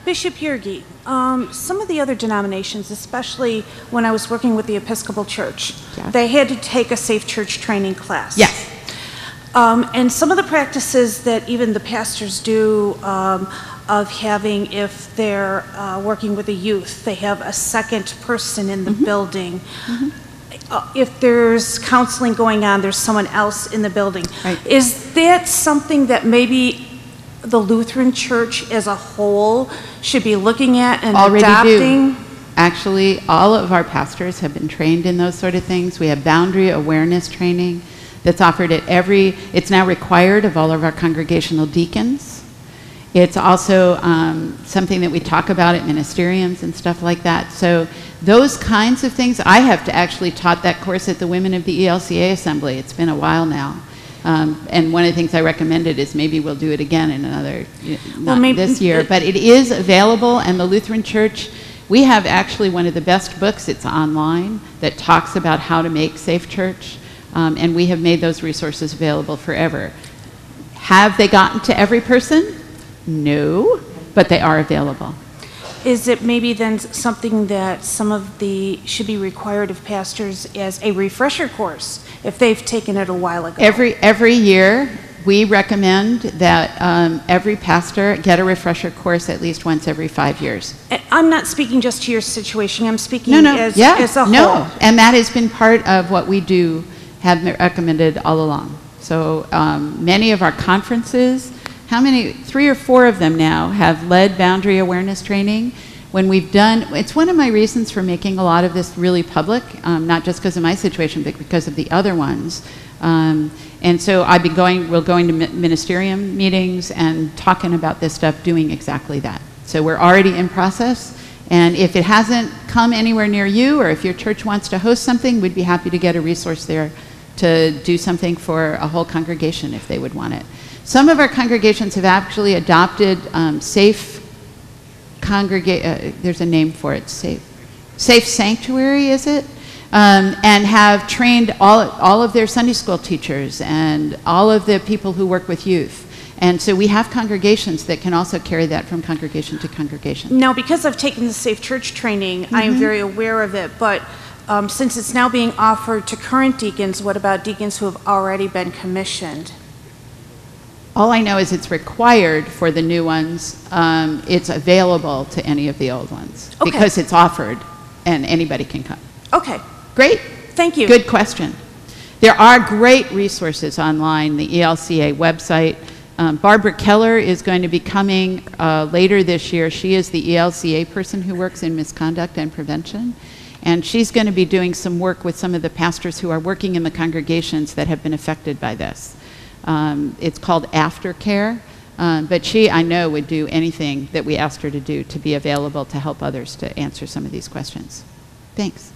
Bishop Yergi, some of the other denominations, especially when I was working with the Episcopal Church, Yes. they had to take a safe church training class. Yes. And some of the practices that even the pastors do of having, if they're working with a youth, they have a second person in the building. If there's counseling going on, there's someone else in the building. Right. Is that something that maybe the Lutheran Church as a whole should be looking at and Already adopting? do. Actually, all of our pastors have been trained in those sort of things. We have boundary awareness training that's offered at it's now required of all of our congregational deacons. It's also something that we talk about at ministeriums and stuff like that. So those kinds of things, I have actually taught that course at the Women of the ELCA Assembly. It's been a while now. And one of the things I recommended is maybe we'll do it again in another, not this year, but it is available, and the Lutheran Church, we have actually one of the best books, it's online, that talks about how to make safe church, and we have made those resources available forever. Have they gotten to every person? No, but they are available. Is it maybe then something that some of the should be required of pastors as a refresher course if they've taken it a while ago? Every year we recommend that every pastor get a refresher course at least once every 5 years. I'm not speaking just to your situation. I'm speaking as a whole. No, and that has been part of what we do, have recommended all along. So many of our conferences, 3 or 4 of them now have led boundary awareness training. When we've done, it's one of my reasons for making a lot of this really public, not just because of my situation, but because of the other ones. And so we're going to ministerium meetings and talking about this stuff, doing exactly that. So we're already in process, and if it hasn't come anywhere near you, or if your church wants to host something, we'd be happy to get a resource there to do something for a whole congregation if they would want it. Some of our congregations have actually adopted safe there's a name for it, safe sanctuary, is it? And have trained all of their Sunday school teachers and all of the people who work with youth. And so we have congregations that can also carry that from congregation to congregation. Now, because I've taken the Safe Church training, I am very aware of it, but since it's now being offered to current deacons, what about deacons who have already been commissioned? All I know is it's required for the new ones. It's available to any of the old ones because it's offered and anybody can come. Okay. Great. Thank you. Good question. There are great resources online, the ELCA website. Barbara Keller is going to be coming later this year. She is the ELCA person who works in misconduct and prevention. And she's going to be doing some work with some of the pastors who are working in the congregations that have been affected by this. It's called Aftercare, but she, I know, would do anything that we asked her to do to be available to help others to answer some of these questions. Thanks.